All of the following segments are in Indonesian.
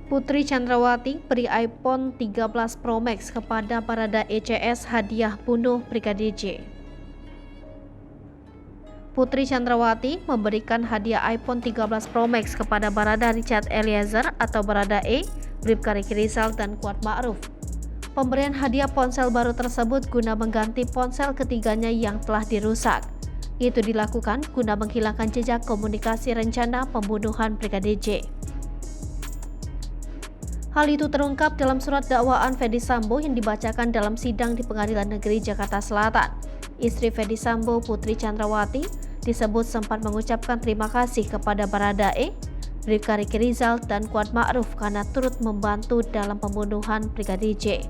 Putri Chandrawati beri iPhone 13 Pro Max kepada Baradae CS hadiah bunuh Brigadir J. Putri Chandrawati memberikan hadiah iPhone 13 Pro Max kepada Barada Richard Eliezer atau Baradae, Bribka Riki Rizal dan Kuat Ma'ruf. Pemberian hadiah ponsel baru tersebut guna mengganti ponsel ketiganya yang telah dirusak. Itu dilakukan guna menghilangkan jejak komunikasi rencana pembunuhan Brigadir J. Hal itu terungkap dalam surat dakwaan Ferdy Sambo yang dibacakan dalam sidang di Pengadilan Negeri Jakarta Selatan. Istri Ferdy Sambo, Putri Chandrawati, disebut sempat mengucapkan terima kasih kepada Baradae, Bribka Riki Rizal dan Kuat Ma'ruf karena turut membantu dalam pembunuhan Brigadir J.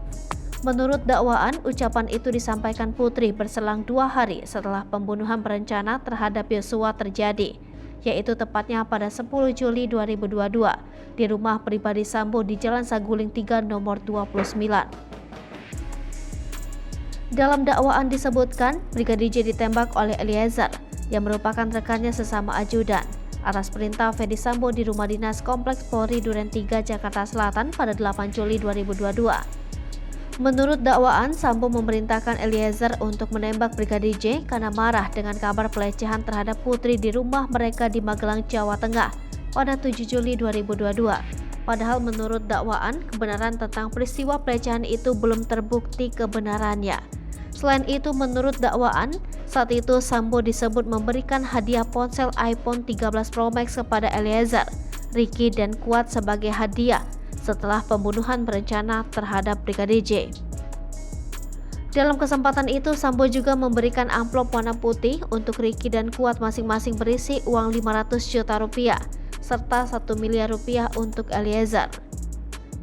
Menurut dakwaan, ucapan itu disampaikan Putri berselang 2 hari setelah pembunuhan berencana terhadap Yosua terjadi, yaitu tepatnya pada 10 Juli 2022 di rumah pribadi Sambo di Jalan Saguling 3 nomor 29. Dalam dakwaan disebutkan, Brigadir J ditembak oleh Eliezer yang merupakan rekannya sesama ajudan atas perintah Ferdy Sambo di rumah dinas Kompleks Polri Duren 3 Jakarta Selatan pada 8 Juli 2022. Menurut dakwaan, Sambo memerintahkan Eliezer untuk menembak Brigadir J karena marah dengan kabar pelecehan terhadap Putri di rumah mereka di Magelang, Jawa Tengah pada 7 Juli 2022. Padahal menurut dakwaan, kebenaran tentang peristiwa pelecehan itu belum terbukti kebenarannya. Selain itu, menurut dakwaan, saat itu Sambo disebut memberikan hadiah ponsel iPhone 13 Pro Max kepada Eliezer, Riki dan Kuat sebagai hadiah setelah pembunuhan berencana terhadap Brigadir J. Dalam kesempatan itu, Sambo juga memberikan amplop warna putih untuk Riki dan Kuat masing-masing berisi uang 500 juta rupiah serta 1 miliar rupiah untuk Eliezer.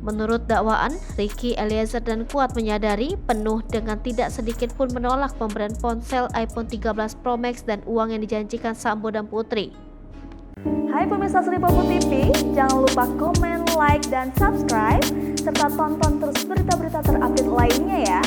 Menurut dakwaan, Riki, Eliezer dan Kuat menyadari penuh dengan tidak sedikit pun menolak pemberian ponsel iPhone 13 Pro Max dan uang yang dijanjikan Sambo dan Putri. Hai pemirsa Sri Popo TV, jangan lupa komen, like, dan subscribe, serta tonton terus berita-berita terupdate lainnya ya.